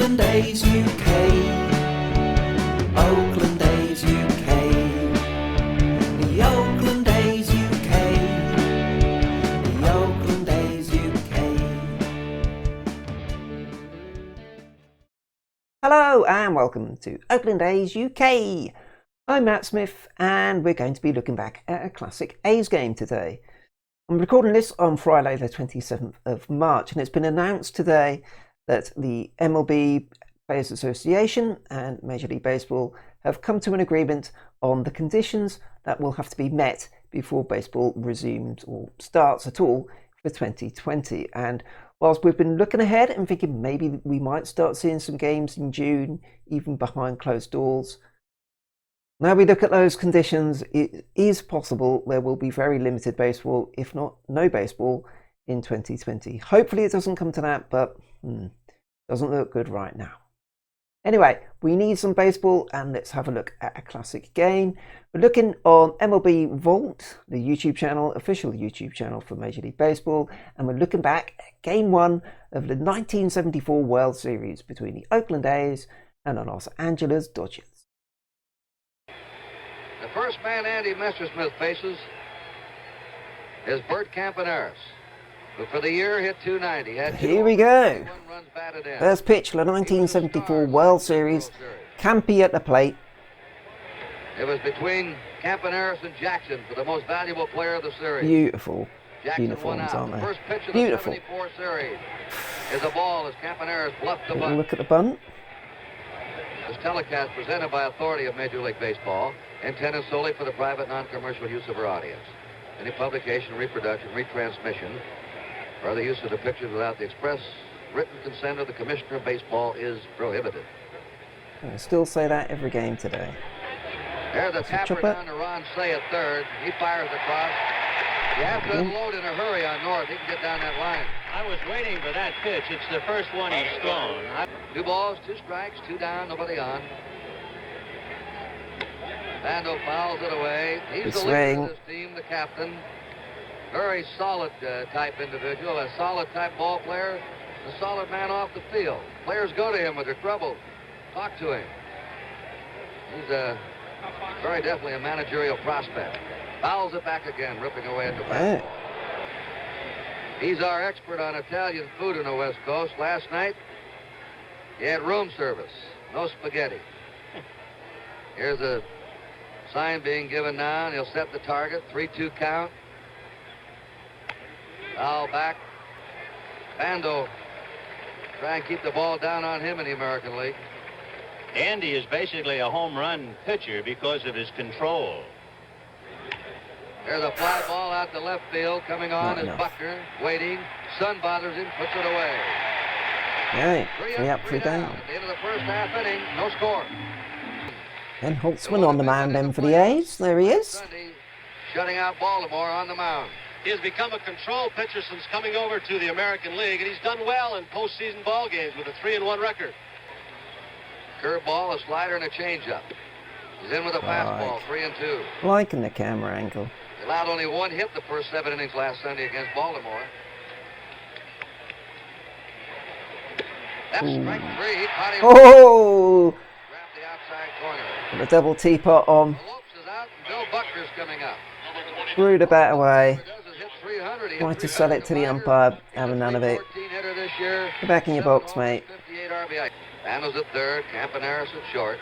Oakland A's UK. Oakland A's UK. The Oakland A's UK. The Oakland A's UK. Hello and welcome to Oakland A's UK. I'm Matt Smith and we're going to be looking back at a classic A's game today. I'm recording this on Friday the 27th of March and it's been announced today that the MLB Players Association and Major League Baseball have come to an agreement on the conditions that will have to be met before baseball resumes or starts at all for 2020. And whilst we've been looking ahead and thinking maybe we might start seeing some games in June, even behind closed doors, now we look at those conditions, it is possible there will be very limited baseball, if not no baseball, in 2020. Hopefully it doesn't come to that, but doesn't look good right now. Anyway, we need some baseball and let's have a look at a classic game. We're looking on MLB Vault, the YouTube channel, official YouTube channel for Major League Baseball, and we're looking back at Game 1 of the 1974 World Series between the Oakland A's and the Los Angeles Dodgers. The first man Andy Messersmith faces is Bert Campaneris, who for the year hit .290. Here we go. First pitch for the 1974 World Series. Campy at the plate. It was between Campaneris and Jackson for the most valuable player of the series. Beautiful Jackson uniforms, aren't the they? first pitch of Beautiful. the 74 series is a ball as Campaneris bluffed the bunt. Look at the bunt. This telecast presented by authority of Major League Baseball, intended solely for the private, non-commercial use of our audience. Any publication, reproduction, retransmission, or the use of the pictures without the express written consent of the Commissioner of Baseball is prohibited. I still say that every game today. There's a tapper down to Ron Say at third. He fires across. You have to unload in a hurry on North. He can get down that line. I was waiting for that pitch. It's the first one he's thrown. 2 balls, 2 strikes, 2 down, nobody on. Bando fouls it away. He's the leader of this team, the captain. Very solid type individual, a solid type ball player, a solid man off the field. Players go to him with their trouble. Talk to him. He's very definitely a managerial prospect. Fouls it back again, ripping away at the back. He's our expert on Italian food in the West Coast. Last night, he had room service, no spaghetti. Here's a sign being given now, and he'll set the target. 3-2 count. Foul back. Bando try and keep the ball down on him in the American League. Andy is basically a home run pitcher because of his control. There's a fly ball out to left field. Coming on is Buckner, waiting. Sun bothers him, puts it away. Yeah, 3 up, 3 down. At the end of the first half inning, no score. And Holtzman on the mound then for the A's. There he is. Sunday, shutting out Baltimore on the mound. He has become a control pitcher since coming over to the American League, and he's done well in postseason ball games with a 3-1 record. Curveball, a slider, and a changeup. He's in with a fastball, 3-2. Liking the camera angle. He allowed only 1 hit the first 7 innings last Sunday against Baltimore. That's strike 3. He caught him. Oh! Grabbed the outside corner. And a double teapot on. Lopes is out, and Bill Buckner's coming up. Threw the bat away. Hit 300. He Tried to hit sell it to the umpire. Having none of it. 14 hitter this year. Get back in your box, mate. 58 RBI. Bandos at third, Campaneris at short,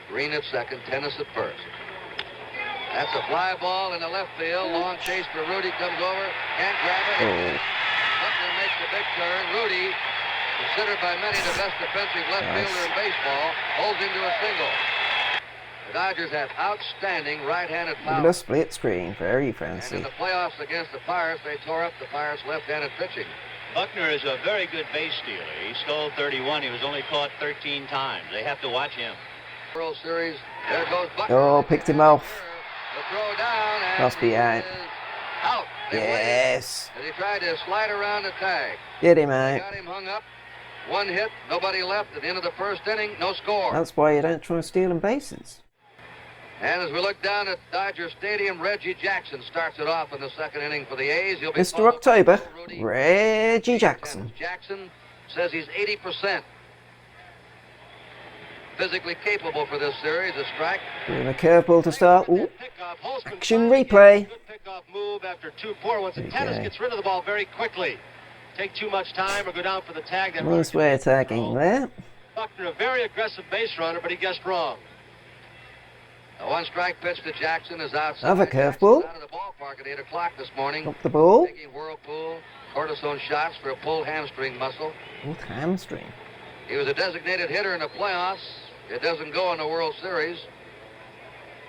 Green at second, Tennis at first. That's a fly ball in the left field. Long chase for Rudy, comes over, can't grab it. Buckner makes the big turn. Rudy, considered by many the best defensive left fielder in baseball, holds him to a single. The Dodgers have outstanding right-handed Look at power. the split screen. Very And fancy. in the playoffs against the Pirates, they tore up the Pirates' left-handed pitching. Buckner is a very good base stealer. He stole 31. He was only caught 13 times. They have to watch him. World Series, there goes Buckner. Oh, picked him off. The throw down, and Must be out. Out. They Yes. waited as he tried to slide around the tag. Get him out. Got him hung up. 1 hit, nobody left. At the end of the first inning, no score. That's why you don't try stealing bases. And as we look down at Dodger Stadium, Reggie Jackson starts it off in the second inning for the A's. He'll be Mr. followed by October, Rudy. Reggie Jackson. Jackson says he's 80%. physically capable for this series. A strike. Doing a curveball to start. Ooh. Pickoff. Holtzman Action finally replay. gets a good pickoff move after 2-4. Once the tennis Okay. gets rid of the ball very quickly. Take too much time or go down for the tag. That Nice way of tagging there. Buckner, a very aggressive base runner, but he guessed wrong. A one-strike pitch to Jackson is outside. Another curveball. Jackson's out of the ballpark at 8 o'clock this morning. Drop the ball. Taking whirlpool, cortisone shots for a pulled hamstring muscle. Pulled hamstring. He was a designated hitter in the playoffs. It doesn't go in the World Series.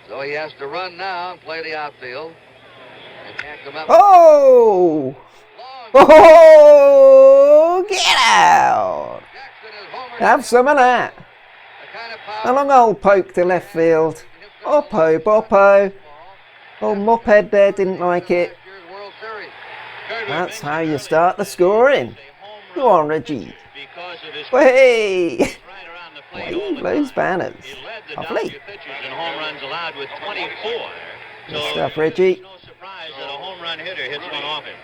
So he has to run now and play the outfield. And can't come up. Oh! Long. Oh! Get out! Jackson is homered. Have some of that. The kind of A power. long old poke to left field. Oppo, Boppo. Old mophead there didn't like it. Last year's World Series. That's how you start the scoring. Go on, Reggie. Because of his Hey! right around the plate all Wave the those time. banners. He led the Lovely. Dodger pitchers in home runs allowed with 24. Good So stuff, Reggie. it's no surprise that a home run hitter hits one off him.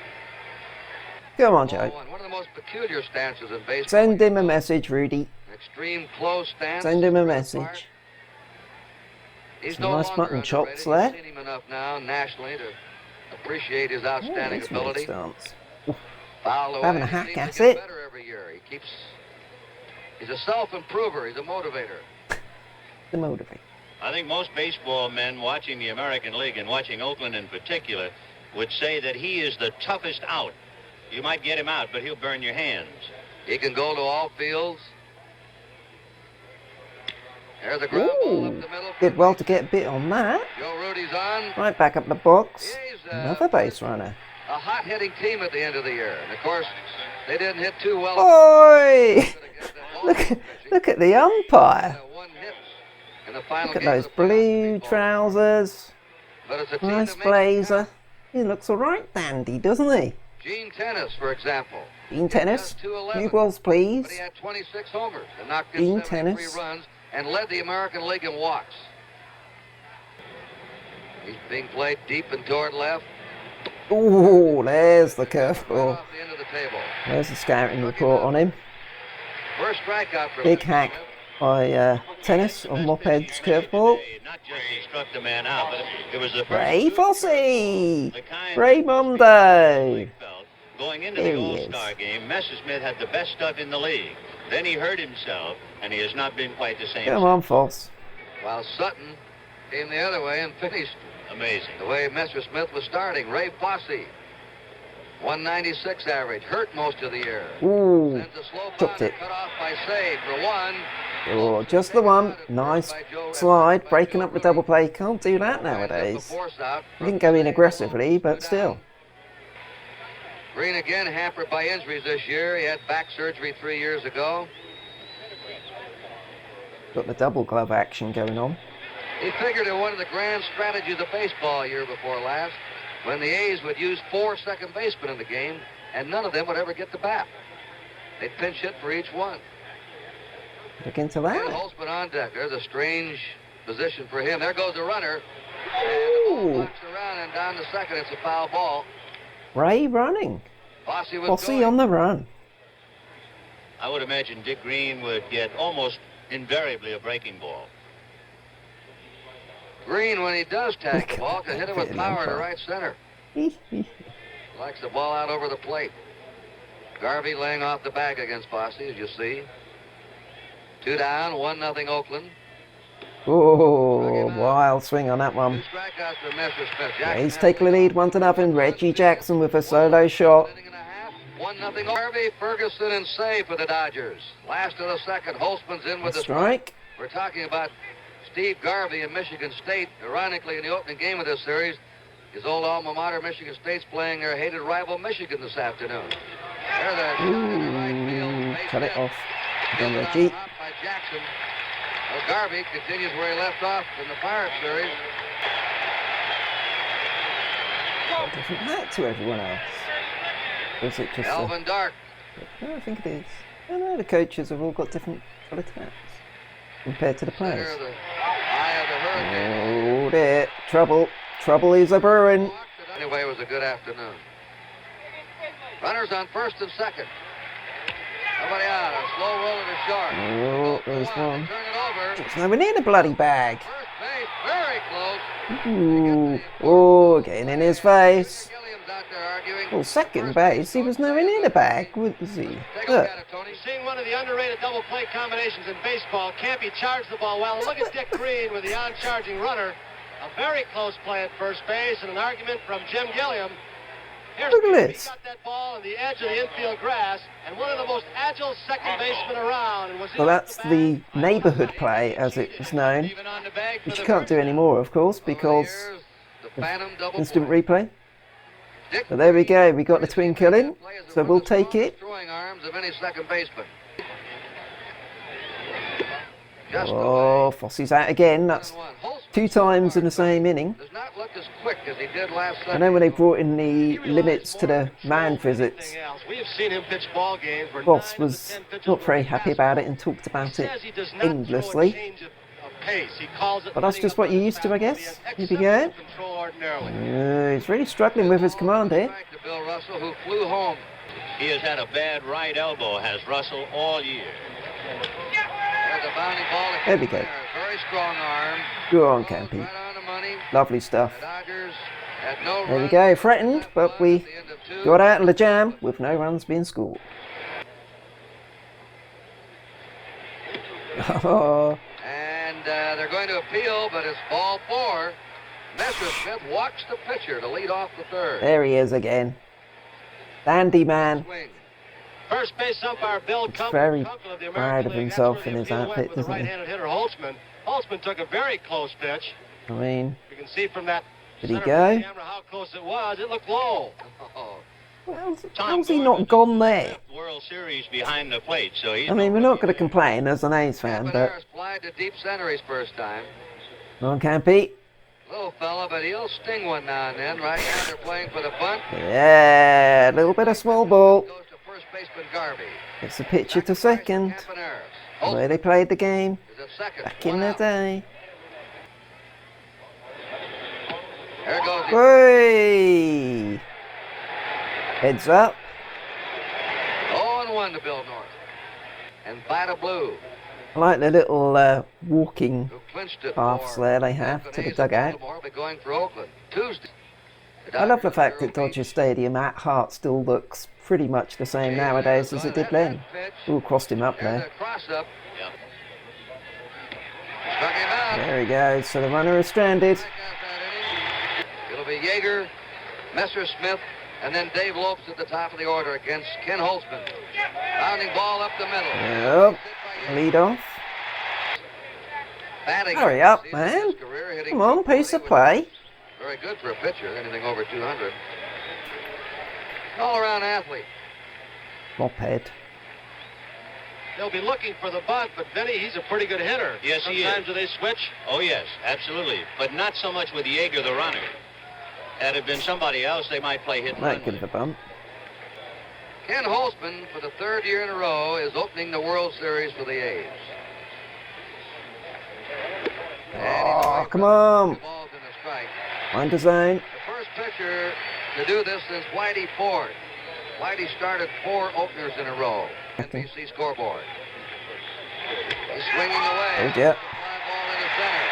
Come on, Joe. One of the most peculiar stances in baseball. Send him a message, Rudy. Extreme close stance. Send him a for the message. part. He's Some no nice longer mutton chops underrated. there. We've seen him enough now nationally to appreciate his Oh, outstanding that's a weird ability. stance. Foul away. Having a He hack seems to at get it. better every year. He's a self-improver. He's a motivator. The motivate. I think most baseball men watching the American League and watching Oakland in particular would say that he is the toughest out. You might get him out, but he'll burn your hands. He can go to all fields. There's a ground ball up Ooh, the middle. did well to get a bit on that. Joe Rudy's on. Right back up the box. He's Another base runner. a hot-hitting team at the end of the year. And, of course, they didn't hit too well. Oi! against that Boston pitching. Look at the umpire. One hit in the final Look at game those of the playoffs blue baseball. trousers. But it's a team Nice that makes it blazer. count. He looks alright, dandy, doesn't he? Gene Tennis, for example. Gene Tennis. He has 211, Bugles, please. But he had 26 homers and knocked Gene in 73 Tennis. runs and led the American League in walks. He's being played deep and toward left. Ooh, there's the Right curveball. off the end of the table. There's the scouting report on him. First strikeout for Big Mr. hack Smith. by Tennis on Moped's curveball. Not just he struck the man out, but it was the first Ray good Fosse! the kind Raymondo! felt. Going into There the he All-Star is. game, Messersmith had the best stuff in the league. Then he hurt himself, and he has not been quite the same. Come on, Foss. While Sutton came the other way and finished Amazing. the way Messersmith was starting. Ray Fosse, 196 average, hurt most of the year. Ooh, Sends a slow chopped bounder it. cut off by Sade for one. Oh, just the one. Nice slide, breaking up the double play. Can't do that nowadays. He didn't go in aggressively, but still. Green again hampered by injuries this year. He had back surgery 3 years ago. Got the double glove action going on. He figured in one of the grand strategies of baseball year before last, when the A's would use 4 second basemen in the game, and none of them would ever get the bat. They'd pinch hit for each one. Look into And that. Holtzman on deck. There's a strange position for him. There goes the runner. And the ball Ooh, knocks around and down to second. It's a foul ball. Ray running. Fosse was Fosse going. on the run. I would imagine Dick Green would get almost invariably a breaking ball. Green, when he does tag Look the at ball, that can hit it with bit of power to umpire. right center. Likes the ball out over the plate. Garvey laying off the bag against Fosse, as you see. 2 down, 1-0 Oakland. Oh, wild swing on that 2 one. strikeouts for Messersmith. Yeah, Jackson he's has taking the lead 1-0. Reggie Jackson with a solo shot. 1-0 Garvey, Ferguson, and Say for the Dodgers. Last of the second, Holtzman's in with A the strike. strike. We're talking about Steve Garvey in Michigan State. Ironically, in the opening game of this series, his old alma mater, Michigan State's playing their hated rival, Michigan, this afternoon. There's a shot in the right field. Base Cut it hit. off. Again, Fielded Reggie. on top by Jackson. Well, Garvey continues where he left off in the Pirate series. Got a different hat to everyone else. Or is it just a... Alvin Dark. No, I think it is. I know the coaches have all got different coloured hats compared to the Center players. of the eye of the hurricane. Oh, there. Trouble. Trouble is a brewing. Anyway, it was a good afternoon. Runners on first and second. Nobody out. A slow roller to short. Oh, there's one. Turn it over. It's nowhere near the bloody bag. First base, very close. Ooh. Oh, getting in his face. Gilliam's out there arguing. Well, second base, he was nowhere near the bag, was he? Take a look Look. at it, Tony. Seeing one of the underrated double play combinations in baseball. Campy charged the ball well. And look at Dick Green with the on-charging runner. A very close play at first base and an argument from Jim Gilliam. Here's Look at Campy. this. He got that ball on the edge of the infield grass and one of the most agile second basemen around. And was Well, that's the neighbourhood play, as it is known, Even on the bag which for you the can't do first anymore, of course, time. because Here's the Phantom double instant play. replay. Dick So there we go, Green we got the twin killing, play is so one we'll of the take strongest it. throwing arms of any second baseman. Just Oh, away. Fossey's out again, that's 1-1. 2 times in the same inning. Does not look as quick as he did last Sunday. I know when they brought in the He relies limits to more on the control man than visits, anything else. We have seen him pitch ball games where Boss 9 of the was 10 pitches not very were happy fastballs. about it and talked He about it says he does not throw a endlessly. change of pace. He calls it But that's letting just up what on you're his used to, I fastball. guess. He has Here we go. exceptional control ordinarily. He's really struggling with his command here. Back to Bill Russell, who flew home. He has had a bad right elbow, has Russell, all year. There's a bounding ball. There we go. Very strong arm. Go on, Goes Campy. right on the money. Lovely stuff. The Dodgers had no There we runs. go, threatened, but we At the end of 2. got out of the jam with no runs being scored. Oh, And they're going to appeal, but it's ball 4. Messersmith walks the pitcher to lead off the third. there he is again. Dandy man. Swing. First base umpire Bill Kunkel, very Kunkel of the proud American of League. himself That's where in the his appeal went outfit, with the doesn't he? right-handed hitter Holtzman. Holtzman took a very close pitch. I mean, You can see from that Did he center go? camera how close it was. It looked low. Oh, how's he not gone there? World Series behind the plate, so he's I mean, we're not going to complain as an A's fan, but Campaneris flied to deep center his first time. come on, Campy. Little fella, but he'll sting one now and then. Right now they're playing for the bunt. Yeah, a little bit of small ball. Goes to first baseman Garvey. It's a pitcher to second. Campaneris. The way they played the game Is at second. back in One the out. day. There goes the Hey! Heads up. 0-1 to Bill North. And Vida Blue, I like the little walking who clinched it paths for there they have to the A's in dugout. Baltimore, will be going for Oakland Tuesday. I love the fact that Dodger Stadium at heart still looks pretty much the same nowadays as it did then. Ooh, crossed him up There's there. a cross-up. Struck him out. There he goes. So the runner is stranded. It'll be Yeager, Messersmith, and then Dave Lopes at the top of the order against Ken Holtzman. Bounding ball up the middle. Yep. Lead off. Batting Hurry up, season of man. his career, hitting Come on, 240, piece of which play. is very good for a pitcher, anything over 200. All-around athlete. Moped. They'll be looking for the bunt, but Benny, he's a pretty good hitter. Yes, he is. Sometimes do they switch? Oh, yes, absolutely. But not so much with Yeager, the runner. Had it been somebody else, they might play hit and run That good with of a it. bump. Ken Holtzman, for the third year in a row, is opening the World Series for the A's. And he's Oh, away come from on. 2 balls and a strike. Find the zone. The first pitcher to do this since Whitey Ford. Whitey started 4 openers in a row. Okay. NBC scoreboard. He's swinging away. Hold ya. Fly ball into center.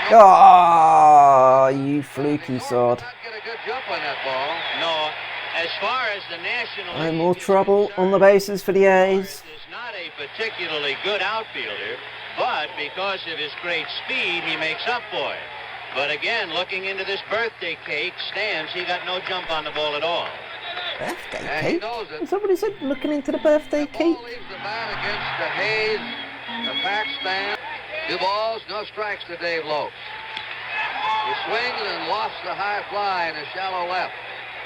Bill Norton Oh, you fluky sod. did not get a good jump on that ball. No, as far as the National No League more is trouble concerned, on the bases for the A's. is not a particularly good outfielder, but because of his great speed, he makes up for it. But again, looking into this birthday cake stands, he got no jump on the ball at all. Birthday And he cake? knows it. Is that what he said? Looking into the birthday The cake? ball leaves the bat against the Hayes, the Pack stand. 2 balls, no strikes to Dave Lopes. He swings and lost the high fly in the shallow left.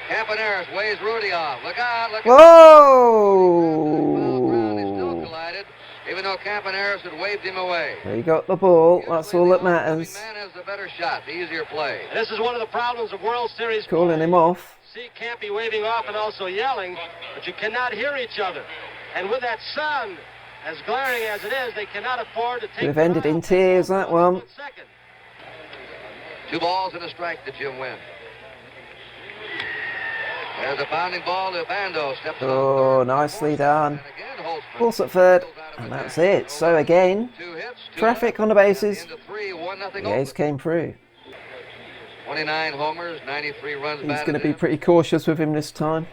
Campaneris weighs Rudy off. Look out, look out. Foul ground, he still Whoa! collided, even though Campaneris had waved him away. He got the ball. That's Usually all that the oncoming matters. man has the better shot, the easier play. And this is one of the problems of World Series. Calling him off. See Campy waving off and also yelling, but you cannot hear each other. And with that sun as glaring as it is, they cannot afford to take. Could have ended in tears, that one. Second. 2 balls and a strike to Jim Wynn. There's a bounding ball to Bando. Steps Oh, on third. nicely done. And again, Force at third, and that's it. So again, traffic on the bases. The A's came through. 29 homers, 93 runs. He's going to be pretty cautious with him this time.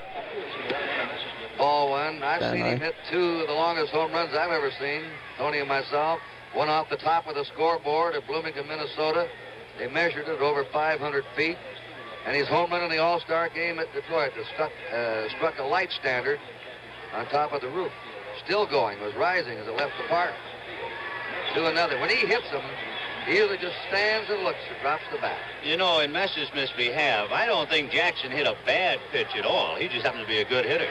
Ball one. I've seen him hit 2 of the longest home runs I've ever seen. Tony and myself. One off the top of the scoreboard at Bloomington, Minnesota. They measured it over 500 feet. And his home run in the All-Star game at Detroit struck a light standard on top of the roof. Still going, was rising as it left the park. 2-0. When he hits them, he either just stands and looks or drops the bat. You know, in Messersmith's behalf, I don't think Jackson hit a bad pitch at all. He just happens to be a good hitter.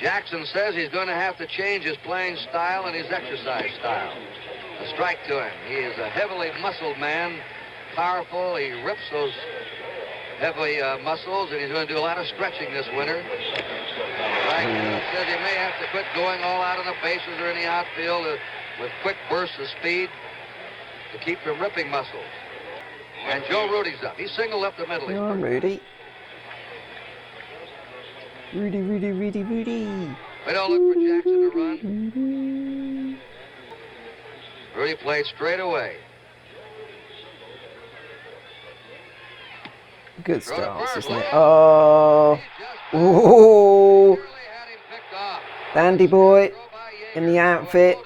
Jackson says he's going to have to change his playing style and his exercise style. A strike to him. He is a heavily muscled man, powerful. He rips those heavy muscles, and he's going to do a lot of stretching this winter. Right? He says he may have to quit going all out on the bases or in the outfield with quick bursts of speed to keep from ripping muscles. And Joe Rudy's up. He's singled up the middle. Come on, Rudy. Rudy. We don't look for Jackson to run. Rudy played straight away. Good start, isn't it? Oh. Ooh. Dandy boy in the outfit.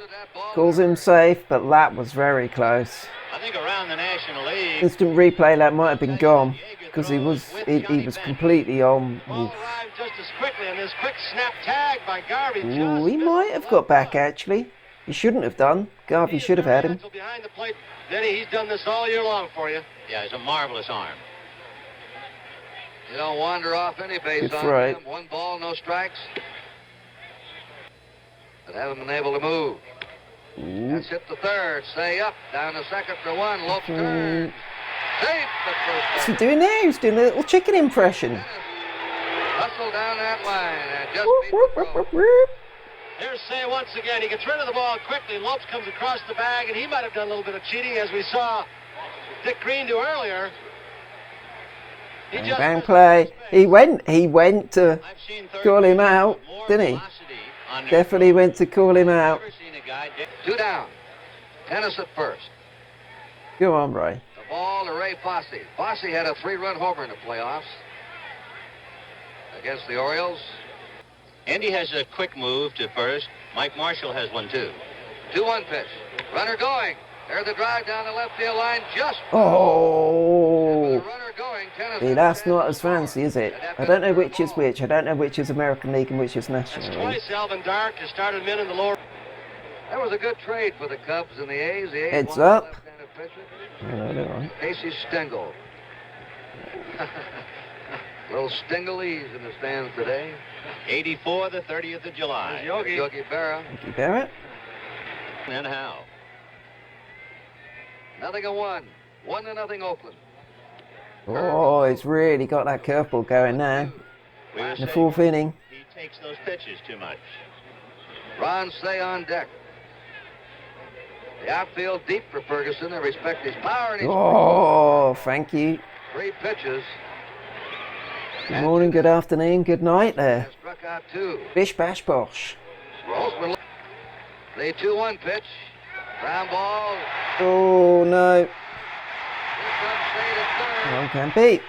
Calls him safe, but that was very close. I think around the National League. Instant replay, that might have been gone because he was completely on. Just as quickly, and this quick snap tag by Garvey. Ooh, he might have got back actually. He shouldn't have done. Garvey should have had him. Behind the plate. Denny, he's done this all year long for you. Yeah, he's a marvelous arm. You don't wander off any base Good on throw. him. 1 ball, no strikes. But haven't been able to move. That's hit the third. Stay up. Down to second for 1. Lopes turns. Safe at first. What's he doing there? He's doing a little chicken impression. Hustle down that line and just beat the throw. Here's Say once again. He gets rid of the ball quickly. Lopes comes across the bag, and he might have done a little bit of cheating, as we saw Dick Green do earlier. Bang play. He went to call him out, didn't he? Definitely went to call him out. 2 down. Tennis at first. Go on, Ray. The ball to Ray Fosse. Fosse had a 3-run homer in the playoffs against the Orioles. Andy has a quick move to first. Mike Marshall has one too. 2-1 pitch. Runner going. There's the drive down the left field line. Just. Oh. Runner going. See, that's not as fancy, is it? I don't know which is which. I don't know which is American League and which is National League. Twice Alvin Dark has started him in the lower. That was a good trade for the Cubs and the A's. The A's Heads won up. left-handed pitcher. No, they're right. Casey Stengel. Little Stengleese in the stands today. 84, the 30th of July. Yogi. Yogi Berra. Yogi Berra. And how? 0-1. 1-0 Oakland. Oh, it's really got that curveball going now. We were In the saying 4th inning. he takes those pitches too much. Ron Say on deck. The outfield deep for Ferguson. They respect his power and his Oh, thank you. 3 pitches. Good morning, good afternoon, good night there. Struck out 2. Bish bash bosh. Oakland. The 2-1 pitch. Ground ball. Oh, no. Here comes Say to third. Come on, Campy.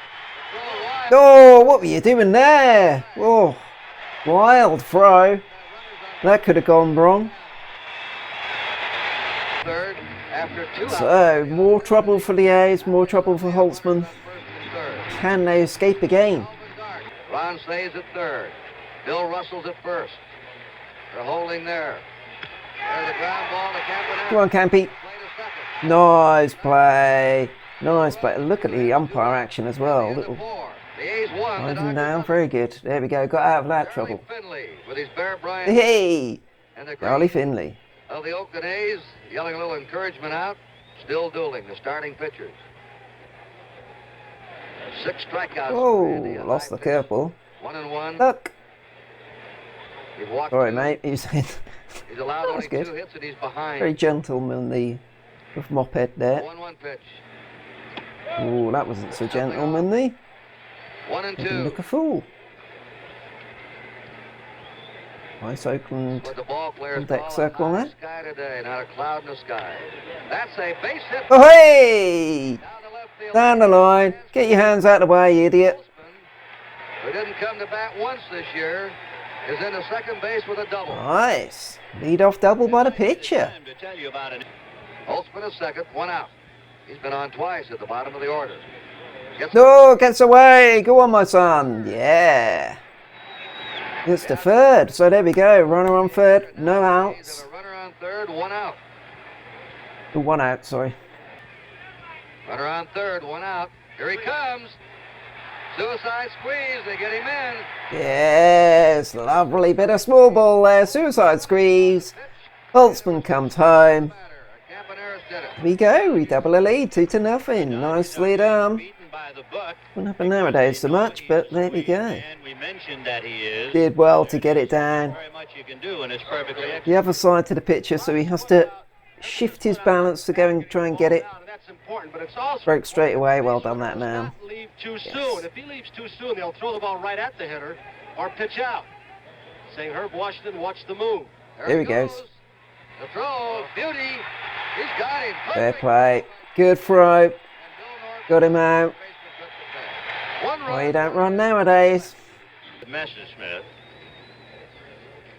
Throw wide. Oh, what were you doing there? Oh, wild throw. That could have gone wrong. Third after 2 outs. So, more trouble for the A's, more trouble for Holtzman. First and third. Can they escape again? Ron Say's at third. Bill Russell's at first. They're holding there. There's a ground ball to Campanella. Come on, Campy. Play to second. Nice play. Nice play. Look at the umpire action as well. The Little four. The A's won. The Ivan Dodgers down. won. Very good. There we go. Got out of that Charlie trouble. Finley with his Bear Bryant Hey! and the Charlie great Finley. of the Oakland A's yelling a little encouragement out. Still dueling the starting pitchers. 6 strikeouts. for Andy, Oh, a lost high the pitch. curveball. 1-1. Look. He's walked Sorry, 2. mate. He's He's allowed That only was good. 2 hits and he's behind. very gentlemanly with moped there. 1-1 pitch. Oh, that wasn't so gentlemanly. 1 and Didn't 2. look a fool. Nice Oakland With the ball players deck calling circle on high that. sky today, not a cloud in the sky. That's a base hit. Oh, hey! Down the left field Down the line. Get your hands out of the way, you idiot. Holtzman, who didn't come to bat once this year, is in the second base with a double. Nice. Lead off double by the pitcher. Holtzman is second, one out. He's been on twice at the bottom of the order. No, gets away. Go on, my son. Yeah. It's the third. So there we go. Runner on third. No outs. A runner on third, one out. Oh, one out, sorry. Runner on third, one out. Here he comes. Suicide squeeze. They get him in. Yes. Lovely bit of small ball there. Suicide squeeze. Holtzman comes home. Here we go. We double a lead. 2-0. Nice lead arm. Wouldn't happen nowadays so much, but there we go. Did well to get it down. The other side to the pitcher, so he has to shift his balance to go and try and get it. Broke straight away. Well done, that man. Leave too soon. If he leaves too soon, they'll throw the ball right at the hitter or pitch out. Saying Herb Washington, watch the move. There he goes. The throw, beauty. He's got him. Fair play. Good throw. Got him out. Well, you don't run nowadays. Messerschmidt,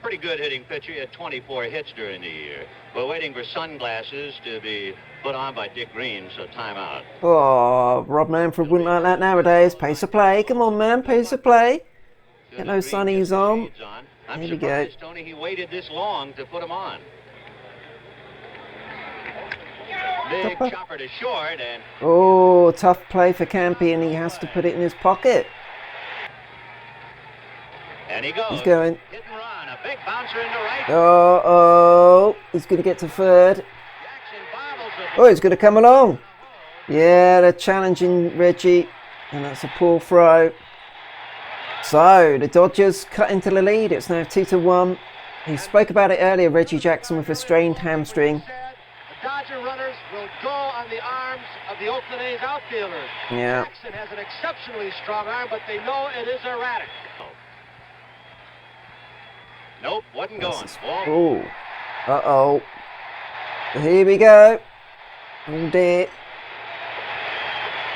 pretty good hitting pitcher. He had 24 hits during the year. We're waiting for sunglasses to be put on by Dick Green, so timeout. Oh, Rob Manfred wouldn't like that nowadays. Pace of play. Come on, man. Pace of play. Get those sunnies on. I'm Here we go. surprised, Tony, he waited this long to put them on. Big chopper to short, and Oh, tough play for Campy, and he has to put it in his pocket. he goes. He's going. Hit and run, a big bouncer into right. Oh, he's going to get to third. Jackson bobbles it. Oh, he's going to come along. Yeah, they're challenging Reggie, and that's a poor throw. So, the Dodgers cut into the lead. It's now 2-1. He spoke about it earlier, Reggie Jackson, with a strained hamstring. The Dodger runners will go on the arms of the Oakland A's outfielders. Yeah. Jackson has an exceptionally strong arm, but they know it is erratic. Nope, wasn't going. Oh, uh-oh. Here we go. All day.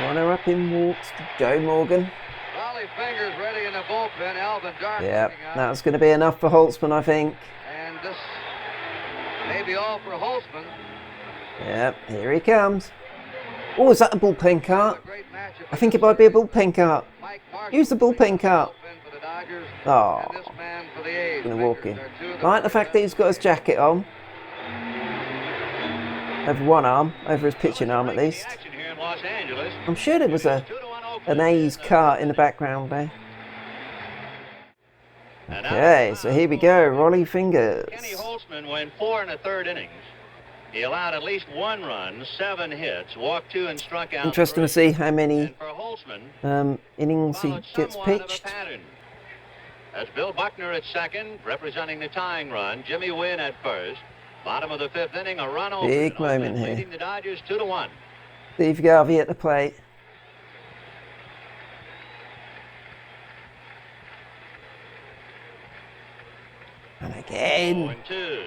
Runner up in walks to Joe Morgan. Raleigh Fingers ready in the bullpen. Alvin Dark. Yeah, that's going to be enough for Holtzman, I think. And this may be all for Holtzman. Yep, here he comes. Oh, is that a bullpen cart? I think it might be a bullpen cart. Use the bullpen cart. Oh, going to walk in. I like the fact that he's got his jacket on. Over one arm, over his pitching arm at least. I'm sure there was an A's cart in the background there. Okay, so here we go, Raleigh Fingers. Kenny Holtzman went 4 1/3 innings. He allowed at least 1 run, 7 hits, walked 2 and struck out. Interesting to see how many And for Holtzman, innings he followed gets somewhat of a pitched. pattern. That's Bill Buckner at second, representing the tying run. Jimmy Wynn at first. Bottom of the 5th inning, a run over. Big moment here. Leading the Dodgers 2-1. Steve Garvey at the plate. And again, 0-2.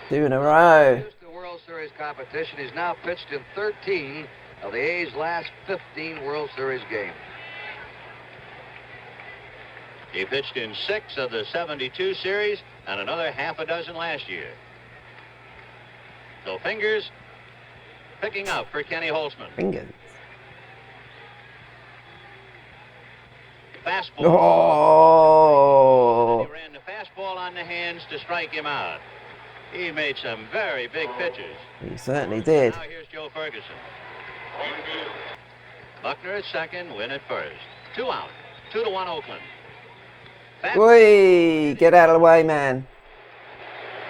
2 in a row. The World Series competition. He's now pitched in 13 of the A's last 15 World Series games. He pitched in 6 of the 72 series and another half a dozen last year. So Fingers picking up for Kenny Holtzman. Fingers. Fastball. Oh, He ran the fastball on the hands to strike him out. He made some very big pitches. he certainly did. Now here's Joe Ferguson. Buckner at second, Wynn at first. 2 out. 2-1 Oakland. Oi, get out of the way, man.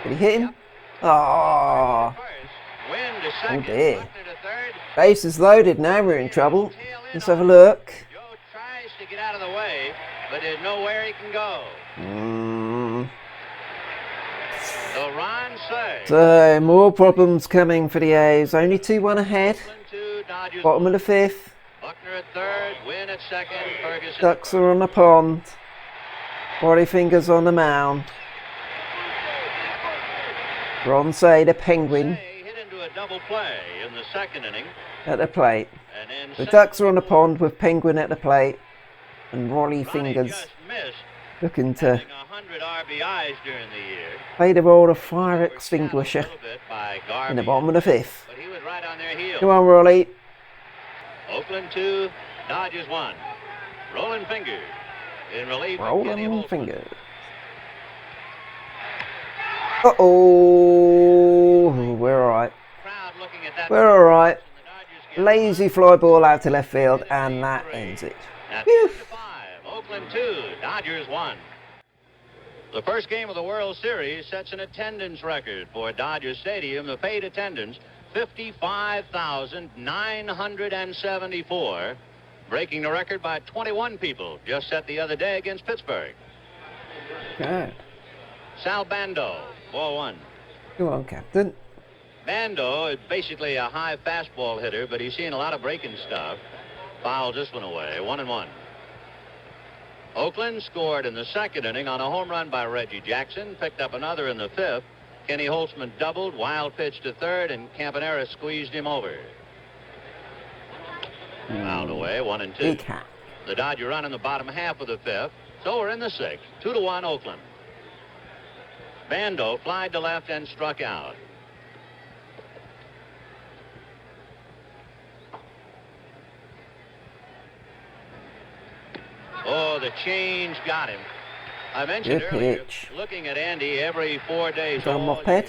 Did he hit him? Oh, Wynn to second, dear. Buckner to third. Base is loaded. Now we're in trouble. Let's have a look. Joe tries to get out of the way, but there's nowhere he can go. So Ron says. So, more problems coming for the A's. Only 2-1 ahead. Bottom of the 5th. Buckner at third, Wynn at second, Ferguson. Ducks are on the pond. Raleigh Fingers on the mound. Bronze, the Penguin, Hit into a double play in the second inning. at the plate. And then The Ducks are on the pond with Penguin at the plate. And Ronnie Ronnie Fingers just missed looking to having 100 RBIs during the year. play the role of fire extinguisher A little bit by in Garvey, the bottom of the fifth. but he was right on their heels. Come on, Rolly. Oakland 2, Dodgers 1. Rolling Fingers in relief of Kenny Rolling Holtzman. fingers. Uh-oh. We're alright. Crowd looking at that. We're alright. And the Dodgers get Lazy fly ball out to left field, and that ends it. At Phew. 5, Oakland 2, Dodgers 1. The first game of the World Series sets an attendance record for Dodger Stadium. The paid attendance, 55,974, breaking the record by 21 people just set the other day against Pittsburgh. Okay. Sal Bando, ball 1. Come on, Captain. Bando is basically a high fastball hitter, but he's seeing a lot of breaking stuff. Fouls this one away, 1-1. Oakland scored in the second inning on a home run by Reggie Jackson, picked up another in the fifth. Kenny Holtzman doubled, wild pitch to third, and Campanera squeezed him over. Fouled away, 1-2. Big hat. The Dodger run in the bottom half of the fifth. So we're in the sixth, 2-1 Oakland. Bando flied to left and struck out. Oh, the change got him. I mentioned Good earlier, pitch. looking at Andy every 4 days. Got a all moped. year.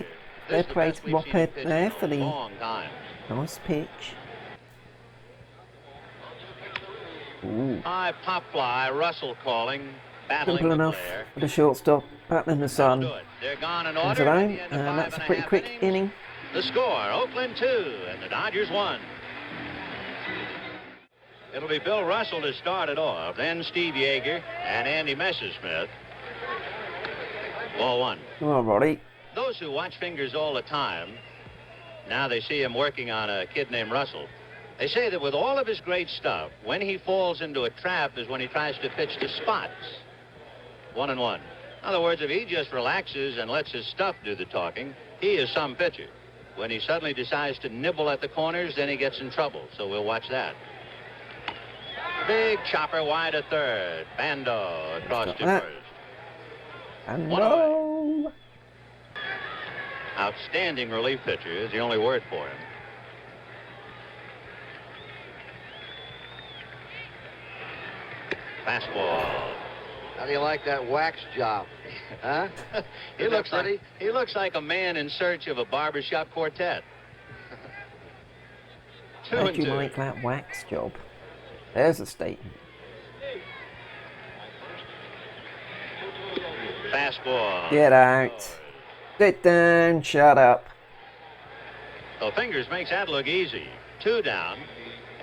They This is the played best we've seen him moped pitch there in for a the- long time. Nice pitch. Ooh. High pop fly, Russell calling, battling Simple the enough player. for the shortstop. Battling the That'll do sun. it. They're gone in Into order. the at home, the end of and that's a 5 pretty half quick innings. inning. The score, Oakland 2 and the Dodgers 1. It'll be Bill Russell to start it off, then Steve Yeager and Andy Messersmith. Ball 1. Come on, Roddy. Those who watch Fingers all the time, now they see him working on a kid named Russell. They say that with all of his great stuff, when he falls into a trap is when he tries to pitch to spots. 1-1. In other words, if he just relaxes and lets his stuff do the talking, he is some pitcher. When he suddenly decides to nibble at the corners, then he gets in trouble. So we'll watch that. Big chopper wide to third. Bando across Got to that. first. And One roll. Outstanding relief pitcher is the only word for him. Fastball. How do you like that wax job? Huh? He looks like a man in search of a barbershop quartet. How'd you 2-2. like that wax job? There's a statement. Fastball. Get out. Sit down. Shut up. So Fingers makes that look easy. 2 down.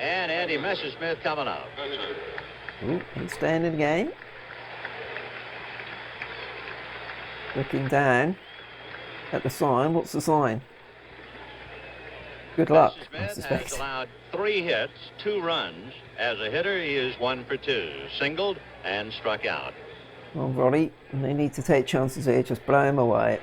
And Andy Messersmith coming up. Ooh, he's staying in the game. Looking down at the sign. What's the sign? Good luck, I Messersmith has suspect. allowed 3 hits, 2 runs. As a hitter, he is 1 for 2. Singled and struck out. Well, Roddy, they need to take chances here. Just blow him away.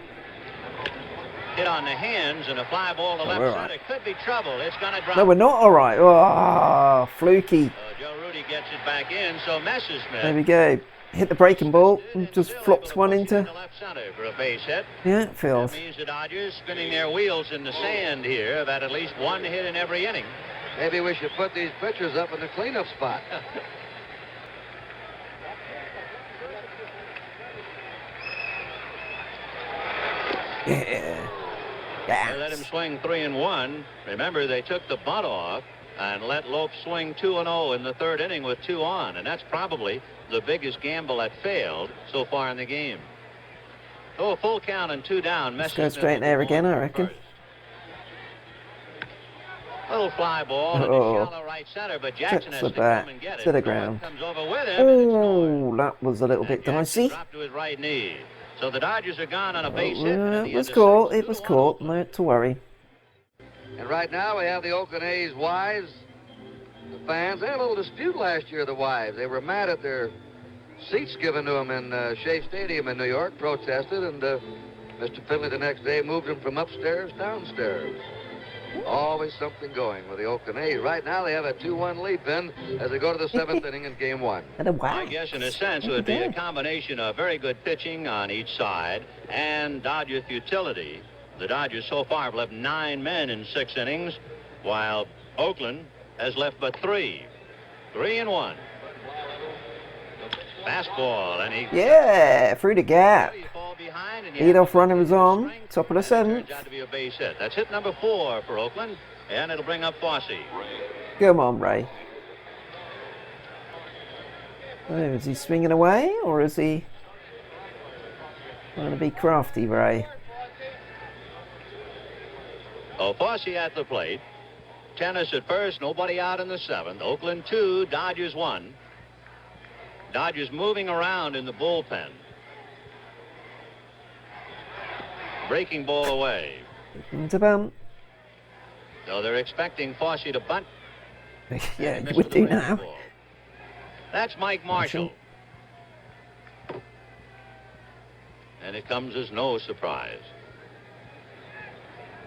Hit on the hands and a fly ball to left we're center. Could be trouble. It's going to drop. No, we're not all right. Oh, fluky. Joe Rudy gets it back in, so Messersmith. There we go. Hit the breaking ball and just flops one into. Left center for a base hit. Yeah, it feels. That means the Dodgers spinning their wheels in the sand here. Have had at least 1 hit in every inning. Maybe we should put these pitchers up in the cleanup spot. Yeah. They let him Yes. swing 3-1. Remember, they took the bunt off and let Lope swing 2-0 in the third inning with 2 on, and that's probably the biggest gamble that failed so far in the game. So a full count and 2 down. Let's go straight in there again, I reckon. Little fly ball into shallow right center, but Jackson has Tips to the bat come and get it. to the North ground. comes over with him, and it's North. Oh, that was a little bit And Jackson dicey. dropped to his right knee. So the Dodgers are gone on a base hit. and at the It was end of caught. six, It was 2-1 caught. Oakland. Not to worry. And right now we have the Oakland A's wives, the fans. They had a little dispute last year, the wives. They were mad at their seats given to them in Shea Stadium in New York, protested, and Mr. Finley the next day moved him from upstairs downstairs. Always something going with the Oakland A. Right now they have a 2-1 lead then as they go to the 7th inning in game 1. I guess in a sense it would be a combination of very good pitching on each side and Dodger futility. The Dodgers so far have left 9 men in 6 innings, while Oakland has left but 3. 3-1. Fastball, and he... Yeah, through the gap. Leadoff runner was on, top of the 7th. Got to be a base hit. That's hit number 4 for Oakland, and it'll bring up Fosse. Come on, Ray. Oh, is he swinging away, or is he trying to be crafty, Ray? Oh, Fosse at the plate. Tennis at first, nobody out in the 7th. Oakland 2, Dodgers 1. Dodgers moving around in the bullpen. Breaking ball away. Into bump. So they're expecting Fosse to bunt. Yeah, you would do now. Ball. That's Mike Marshall. And it comes as no surprise.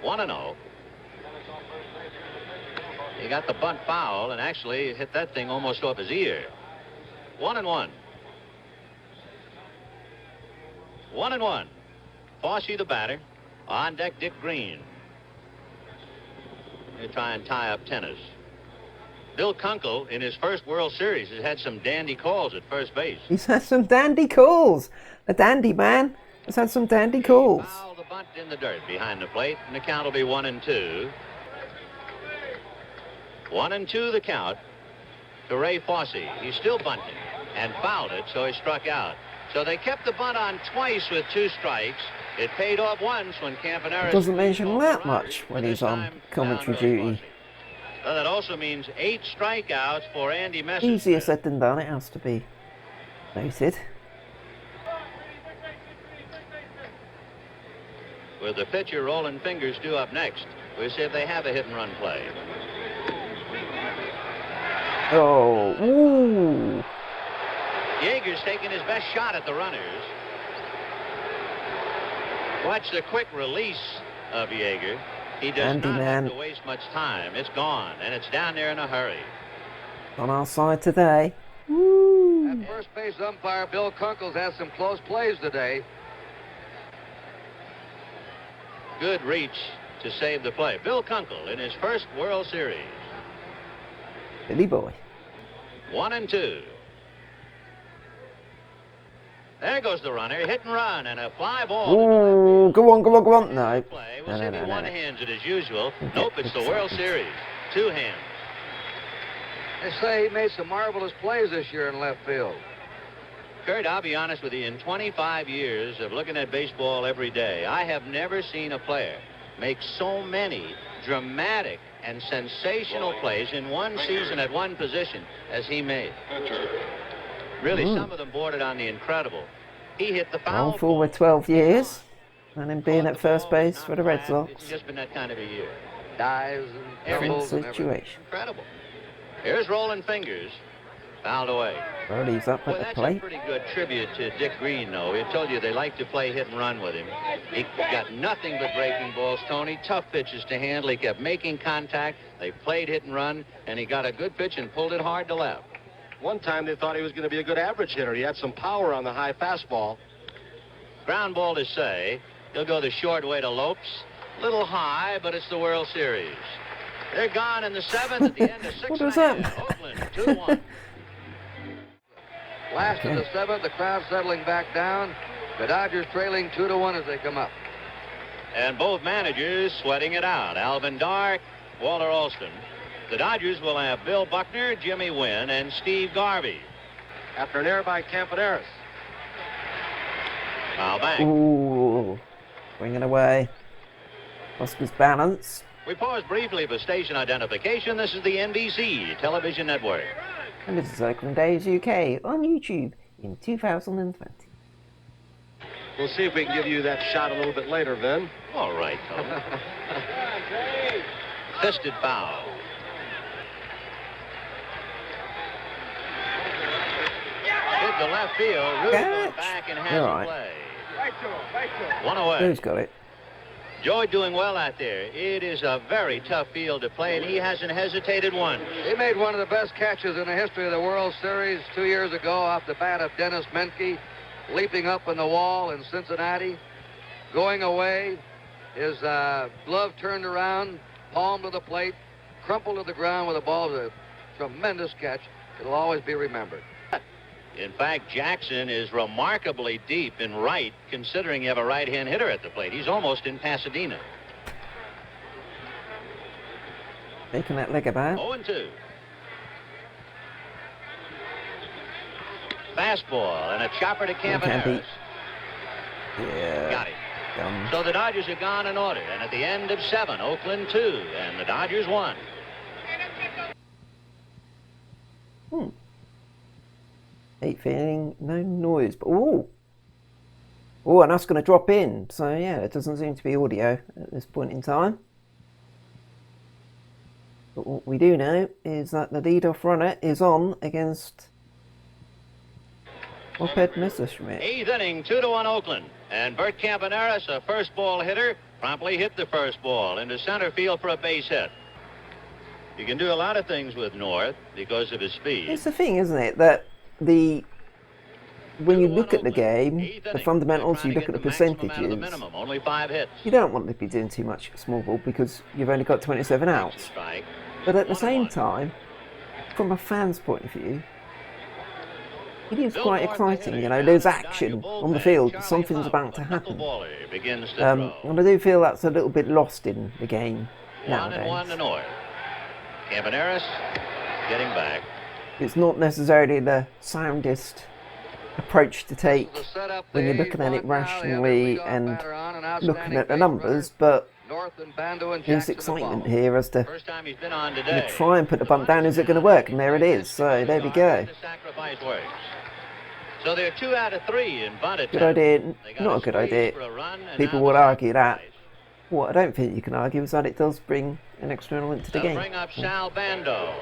1-0. He got the bunt foul and actually hit that thing almost off his ear. 1-1. 1-1. Fosse the batter. On deck, Dick Green. They try and tie up Tennis. Bill Kunkel, in his first World Series, has had some dandy calls at first base. He's had some dandy calls. A dandy man has had some dandy calls. Foul the bunt in the dirt behind the plate, and the count will be 1-2. 1-2 the count to Ray Fosse. He's still bunting and fouled it, so he struck out. So they kept the bunt on twice with 2 strikes. It paid off once when Campaneris... Doesn't mention that much when he's on commentary duty. So that also means 8 strikeouts for Andy Messer. Easier said than done, it has to be noted. With the pitcher Rolling Fingers due up next, we'll see if they have a hit-and-run play. Oh, ooh. Yeager's taking his best shot at the runners. Watch the quick release of Yeager. He does Andy, not man, have to waste much time. It's gone, and it's down there in a hurry. On our side today. Woo. At first base umpire Bill Kunkel's had some close plays today. Good reach to save the play. Bill Kunkel in his first World Series. Billy boy. 1-2. There goes the runner, hit and run, and a fly ball. Ooh, go on, go on, go on. No. We'll see if he one-hands it as usual. Nope, it's the World Series. 2 hands. They say he made some marvelous plays this year in left field. Kurt, I'll be honest with you, in 25 years of looking at baseball every day, I have never seen a player make so many dramatic and sensational plays in one season at one position as he made. Really, some of them bordered on the incredible. He hit the foul. All forward 12 years, and him being at first base for the Red Sox. It's just been that kind of a year. Dives and Different elbows and everything. situation. Incredible. Here's Rolling Fingers. Fouled away. Brody's up Well, at the that's a plate. pretty good tribute to Dick Green, though. He told you they like to play hit and run with him. He got nothing but breaking balls, Tony. Tough pitches to handle. He kept making contact. They played hit and run, and he got a good pitch and pulled it hard to left. One time they thought he was going to be a good average hitter. He had some power on the high fastball. Ground ball to say. He'll go the short way to Lopes. Little high, but it's the World Series. They're gone in the 7th at the end of 6 What was and a that? half. Oakland, 2-1. Last of the 7th, the crowd settling back down. The Dodgers trailing 2-1 as they come up. And both managers sweating it out. Alvin Dark, Walter Alston. The Dodgers will have Bill Buckner, Jimmy Wynn, and Steve Garvey. After an error by Campaneris. Foul back. Ooh, swinging away. Lost his balance. We pause briefly for station identification. This is the NBC television network. And this is Oakland A's UK on YouTube in 2020. We'll see if we can give you that shot a little bit later, Vin. All right, Tony. Fisted foul. Hit the left field. Rudy Catch. back and has All a right. play. One away. Who's got it? Joey doing well out there. It is a very tough field to play, and he hasn't hesitated once. He made one of the best catches in the history of the World Series 2 years ago off the bat of Dennis Menke, leaping up in the wall in Cincinnati, going away. His glove turned around, palm to the plate, crumpled to the ground with a ball. A tremendous catch. It'll always be remembered. In fact, Jackson is remarkably deep in right, considering you have a right-hand hitter at the plate. He's almost in Pasadena. Making that leg about. 0-2. Fastball and a chopper to Campaneris. Yeah. Got it. Done. So the Dodgers are gone in order, and at the end of 7, Oakland 2, and the Dodgers won. Eighth inning, no noise, but oh, and that's going to drop in. So yeah, it doesn't seem to be audio at this point in time. But what we do know is that the leadoff runner is on against Oped Messerschmidt. 8th inning, 2-1 Oakland, and Bert Campaneris, a first ball hitter, promptly hit the first ball into center field for a base hit. You can do a lot of things with North because of his speed. It's the thing, isn't it, that when you look at the game, the fundamentals, you look at the percentages, only 5 hits. you don't want to be doing too much small ball because you've only got 27 outs. But at the same time, from a fan's point of view, it is quite exciting, you know, there's action on the field, something's about to happen. And I do feel that's a little bit lost in the game nowadays. 1-1 to North. Campaneris getting back. It's not necessarily the soundest approach to take when you're looking at it rationally and looking at the numbers, but there's excitement here as to try and put the bunt down. Is it going to work? And there it is. So there we go. So they're 2 out of 3 in bunt attempts. Good idea, not a good idea. People would argue that. What I don't think you can argue is that it does bring an extra element to the game. Bring up Sal Bando.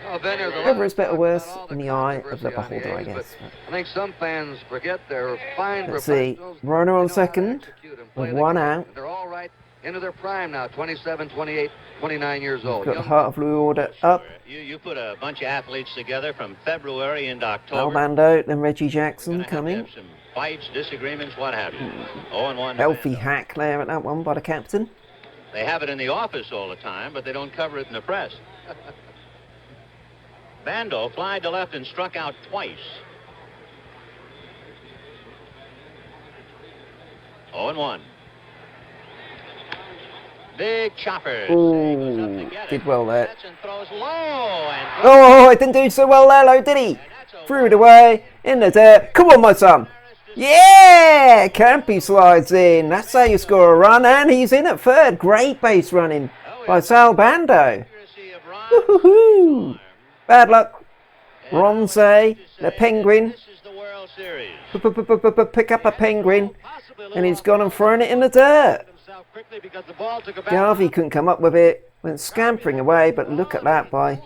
Whether it's better or worse in the eye of the beholder, I guess. I think some fans forget they're fine. Let's see, runner on second with 1 out. They're all right into their prime now, 27, 28, 29 years old. Got the Heart of Blue order up. You put a bunch of athletes together from February into October. Al Bando, then Reggie Jackson coming. Some fights, disagreements, what have you. 0-1. Healthy hack there at that one by the captain. They have it in the office all the time, but they don't cover it in the press. Bando flied to left and struck out twice. 0-1. Big chopper. Ooh, did well there. Oh, Oh, it didn't do so well there, though, did he? Threw it away in the dirt. Come on, my son. Yeah, Campy slides in. That's how you score a run, and he's in at third. Great base running by Sal Bando. Woohoo! Bad luck. Ronse, the Penguin. Pick up a Penguin, and he's gone and thrown it in the dirt. Garvey couldn't come up with it. Went scampering away, but look at that by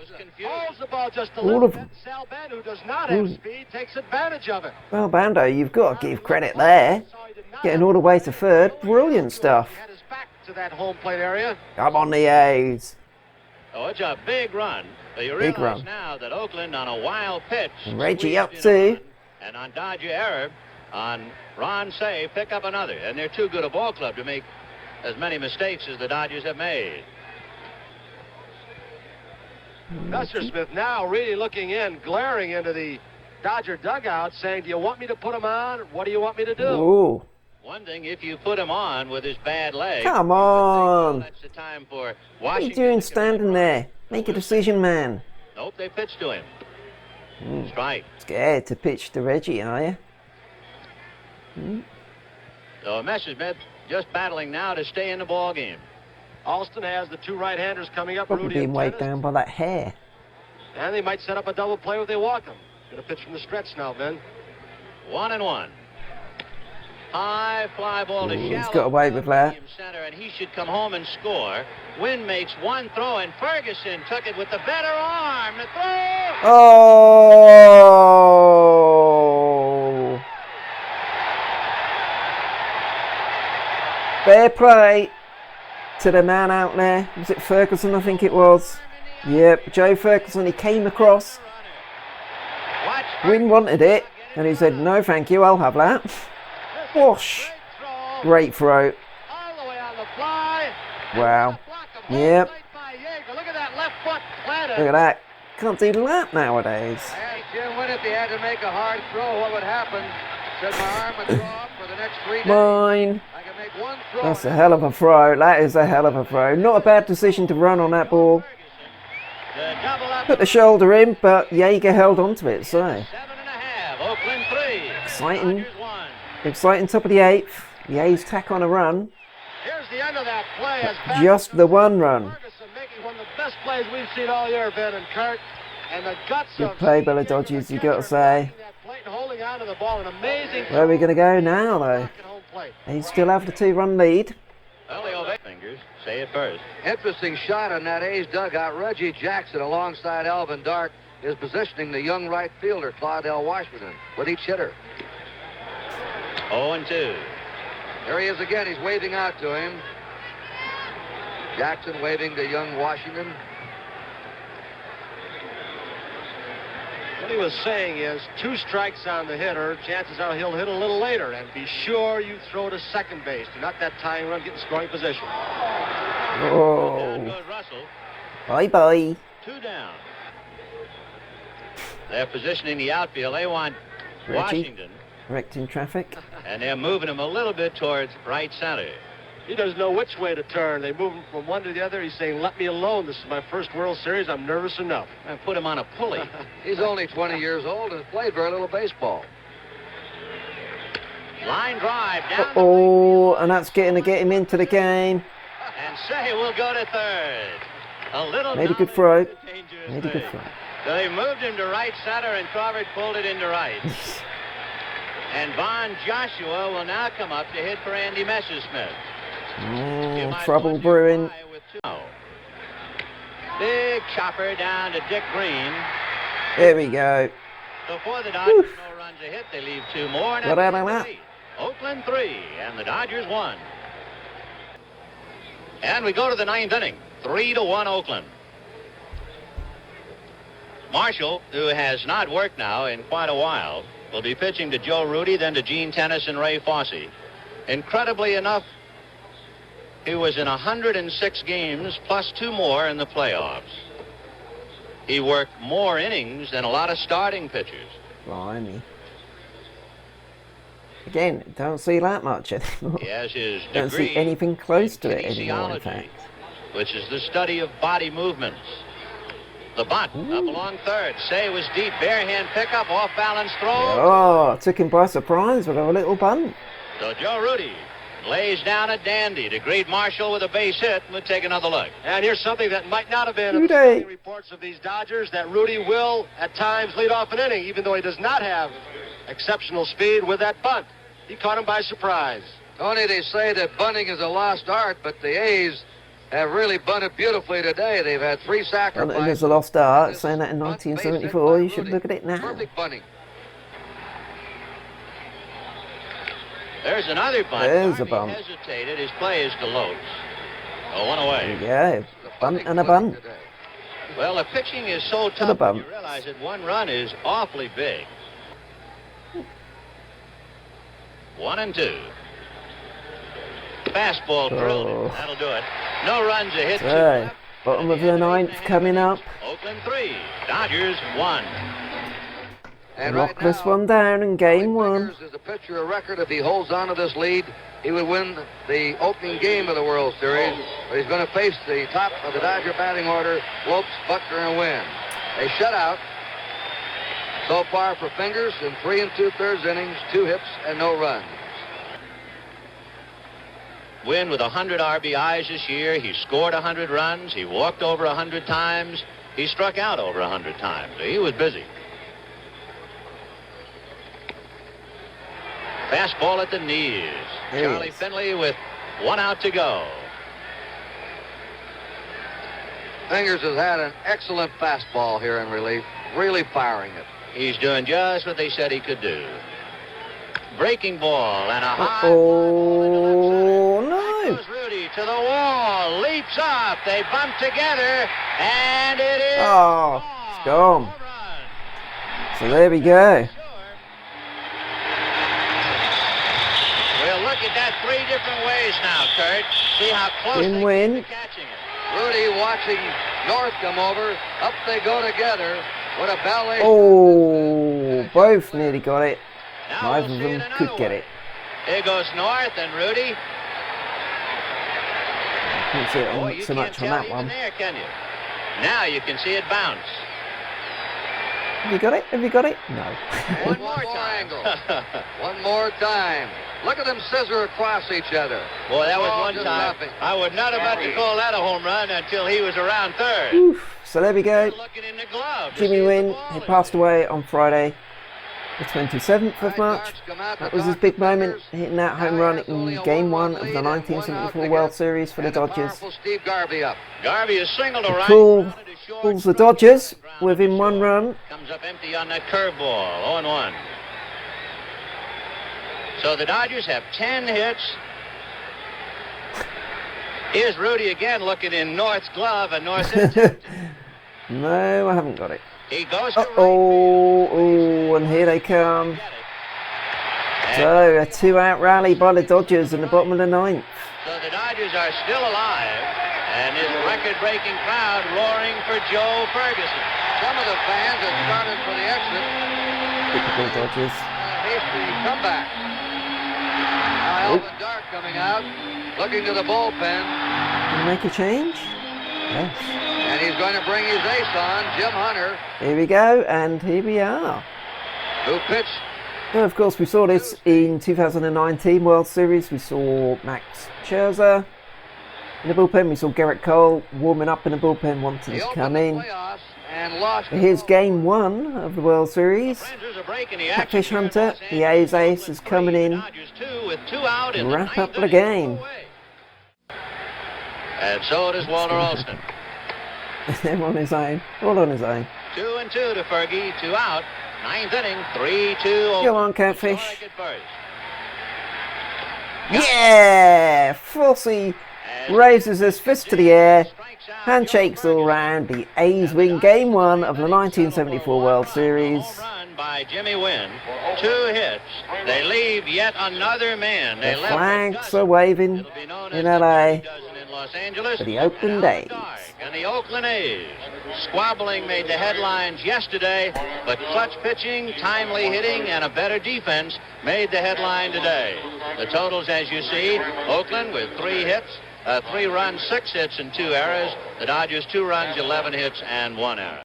all of them. Sal Bando, who does not have speed, takes advantage of it. Well, Bando, you've got to give credit there. Getting all the way to third. Brilliant stuff. Had his back to that home plate area. Come on, the A's. Oh, it's a big run. So you Big realize run. now that Oakland on a wild pitch. And Reggie up squeezed it too. on, and on Dodger error, on Ron Say, pick up another. And they're too good a ball club to make as many mistakes as the Dodgers have made. Messerschmidt now really looking in, glaring into the Dodger dugout, saying, do you want me to put him on? What do you want me to do? Ooh. One thing, if you put him on with his bad leg. Come on. That's the time for What are you Washington doing to standing there? Make a decision, man. Nope, they pitched to him. Strike. Scared to pitch to Reggie, are you? So Messerschmidt just battling now to stay in the ball game. Alston has the 2 right-handers coming up. Probably Rudy being and weighed Tennis. down by that hair. And they might set up a double play if they walk him. Going to pitch from the stretch now, Ben. 1-1. High fly ball to Ooh, he's shallow. got away with that. medium center, and he should come home and score. Wynn makes one throw, and Ferguson took it with the better arm. The throw. Oh! Fair play to the man out there. Was it Ferguson? I think it was. Yep, Joe Ferguson. He came across. Wynn wanted it, and he said, "No, thank you. I'll have that." Whoosh! Great throw. Wow. Yep. Look at that left foot planted. Look at that. Can't do that nowadays. Hey, Jim, when if he had to make a hard throw, what would happen? Said my arm would drop for the next 3 days. Mine. I could make one throw. That's a hell of a throw. That is a hell of a throw. Not a bad decision to run on that ball. Put the shoulder in, but Jaeger held onto it, so. 7.5, Oakland 3. Exciting. Dodgers 1. Exciting top of the 8th. The A's tack on a run. Here's the end of that play as Just the one run. Ferguson making one of the best plays we've seen all year, Ben and Kurt. And the guts Good of play by the Dodgers, you got to say. Holding on to the ball, an amazing. Where are we going to go now, though? They still have the 2-run lead. Well, the Ovation fingers say it first. Interesting shot on that A's dugout. Reggie Jackson alongside Alvin Dark is positioning the young right fielder, Claudell Washington, with each hitter. 0-2. There he is again. He's waving out to him. Jackson waving to young Washington. What he was saying is 2 strikes on the hitter. Chances are he'll hit a little later. And be sure you throw to second base. Do not that tying run get in scoring position. Down Oh, goes Russell. bye-bye. 2 down. They're positioning the outfield. They want Reggie. Washington, Correcting traffic. and they're moving him a little bit towards right center. He doesn't know which way to turn. They move him from one to the other. He's saying, let me alone. This is my first World Series. I'm nervous enough. And put him on a pulley. He's only 20 years old and has played very little baseball. Line drive down. Oh, and that's getting to get him into the game. And Say will go to third. A little Made a good down throw. to dangerous Made a good third. throw. So they moved him to right center, and Crawford pulled it into right. And Von Joshua will now come up to hit for Andy Messerschmidt. Trouble brewing. Big chopper down to Dick Green. There we go. So for the Dodgers, no runs a hit. They leave 2 more. And Ta-da-da-da. Oakland 3 and the Dodgers 1. And we go to the 9th inning. 3-1 Oakland. Marshall, who has not worked now in quite a while, will be pitching to Joe Rudy, then to Gene Tennis and Ray Fosse. Incredibly enough, he was in 106 games plus 2 more in the playoffs. He worked more innings than a lot of starting pitchers. Blimey. Again, don't see that much anymore. He has his Don't degree see anything close to in it anymore, in kinesiology, fact. which is the study of body movements. The bunt up along third. Say was deep, bare hand pickup, off balance throw. Oh, took him by surprise with a little bunt. So Joe Rudy lays down a dandy to greet Marshall with a base hit. We'll take another look. And here's something that might not have been in the Rudy. scouting reports of these Dodgers, that Rudy will, at times, lead off an inning, even though he does not have exceptional speed with that bunt. He caught him by surprise. Tony, they say that bunting is a lost art, but the A's have really bunted beautifully today. They've had 3 Well, sacrifices. there's a lost art, saying that in Bunt, base hit 1974. by You should Rudy. look at it now. Perfect bunting. There's another bunt. There's a Garvey bunt. hesitated. His play is to Lopes. Oh, one There away. we go. Bunt and a bunt. Today. Well, the pitching is so the tough when bump. you realize that 1 run is awfully big. 1-2. Fastball drilled him. Oh. That'll do it. No runs a hit. 2 So, left. bottom of the 9th coming up. Oakland 3, Dodgers 1. And Lock right this now, one down in game all he 1. figures is a pitcher a record. If he holds on to this lead, he would win the opening game of the World Series. But he's going to face the top of the Dodger batting order, Lopes, Buckner, and Wynn. A shutout so far for Fingers in 3 2/3 innings, 2 hits, and no runs. Wynn with 100 RBIs this year. He scored 100 runs. He walked over 100 times. He struck out over 100 times. He was busy. Fastball at the knees. There he Charlie is. Finley with 1 out to go. Fingers has had an excellent fastball here in relief, really firing it. He's doing just what they said he could do. Breaking ball and a high Oh, the wall, leaps up, they bump together, and it is it's gone. Home run. So there we go. We'll look at that three different ways now, Kurt. See how close they Win-win. came to catching it. Rudy watching North come over. Up they go together. What a ballet. Oh, both nearly got it. Now Neither we'll of see them it could another get way. it. Here goes North and Rudy. Couldn't see it Boy, on, you so can't much on tell that even one. there, can you? Now you can see it bounce. Have you got it? Have you got it? No. One more angle. One more time. Look at them scissor across each other. Boy, that was Oh, one just time. nothing. I would not about to call that a home run until he was around third. Oof. So there we go. Looking in the glove to Jimmy see if the Wynn, ball he is passed there. away on Friday, the 27th of March. That was his big moment, hitting that home run in Game 1 of the 1974 World Series for the Dodgers. Steve Garvey up. Garvey is singled to right. Pulls the Dodgers within one run. Comes up empty on that curveball. 0-1. So the Dodgers have 10 hits. Here's Rudy again looking in North's glove, and North intercepted. No, I haven't got it. He goes to right Oh, and here they come. So a 2-out rally by the Dodgers in the bottom of the ninth. So the Dodgers are still alive, and his record-breaking crowd roaring for Joe Ferguson. Some of the fans have started for the exit. Typical Dodgers. Hasty comeback. Now Alvin Dark coming out, looking to the bullpen, Can we make a change? Yes. and he's going to bring his ace on, Jim Hunter, Here we go, and here we are. who pitched. Well, of course, we saw this in 2019 World Series. We saw Max Scherzer in the bullpen. We saw Garrett Cole warming up in the bullpen, wanting He to opened come the in. playoffs and lost. Here's Game 1 of the World Series. Rangers are breaking the Catfish action here Hunter, in Los the Angeles. A's ace, is coming in. Dodgers 2 with 2 out in Wrap the up ninth the inning. game. And so does Walter Alston. They're on his own, all on his own. 2-2 to Fergie, 2 out. Ninth inning, 3-2. Go on, Catfish. Historic at first. Yeah! Frosty raises his fist to the air, handshakes all round. The A's win Game 1 of the 1974 World Series. Home run by Jimmy Wynn. 2 hits. They leave yet another man. They The left a flags dozen. are waving It'll be known in as the LA Dirty Dozen in Los Angeles. for the Oakland And Alec A's. Dark and the Oakland A's. Squabbling made the headlines yesterday, but clutch pitching, timely hitting, and a better defense made the headline today. The totals, as you see, Oakland with 3 hits, 3 runs, 6 hits, and 2 errors. The Dodgers 2 runs, 11 hits, and 1 error.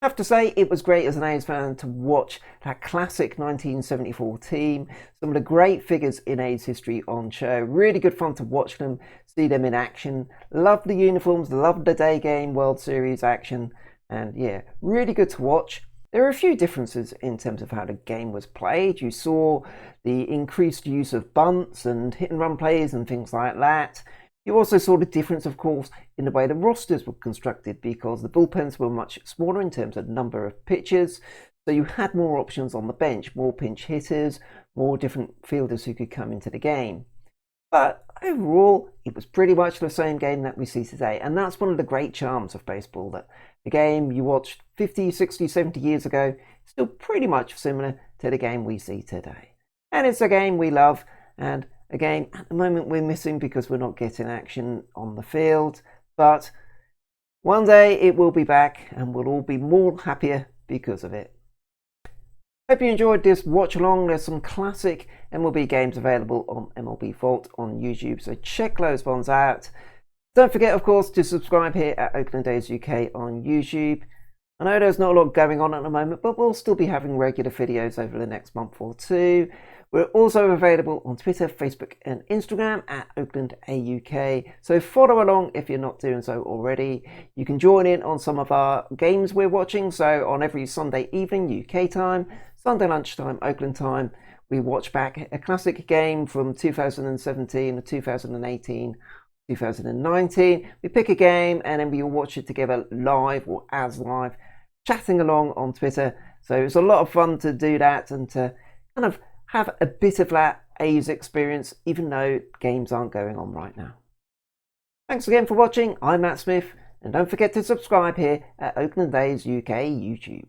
I have to say, it was great as an A's fan to watch that classic 1974 team. Some of the great figures in A's history on show. Really good fun to watch them, see them in action. Loved the uniforms, loved the day game World Series action. And yeah, really good to watch. There are a few differences in terms of how the game was played. You saw the increased use of bunts and hit and run plays and things like that. You also saw the difference, of course, in the way the rosters were constructed, because the bullpens were much smaller in terms of number of pitchers. So you had more options on the bench, more pinch hitters, more different fielders who could come into the game. But overall, it was pretty much the same game that we see today. And that's one of the great charms of baseball, that the game you watched 50, 60, 70 years ago is still pretty much similar to the game we see today. And it's a game we love, and a game at the moment we're missing because we're not getting action on the field. But one day it will be back, and we'll all be more happier because of it. Hope you enjoyed this watch along. There's some classic MLB games available on MLB Vault on YouTube, so check those ones out. Don't forget, of course, to subscribe here at Oakland A's UK on YouTube. I know there's not a lot going on at the moment, but we'll still be having regular videos over the next month or two. We're also available on Twitter, Facebook and Instagram at Oakland A UK. So follow along if you're not doing so already. You can join in on some of our games we're watching. So on every Sunday evening UK time, Sunday lunchtime Oakland time, we watch back a classic game from 2017, 2018, 2019. We pick a game and then we all watch it together live or as live, chatting along on Twitter. So it's a lot of fun to do that and to kind of have a bit of that A's experience, even though games aren't going on right now. Thanks again for watching. I'm Matt Smith, and don't forget to subscribe here at Oakland A's UK YouTube.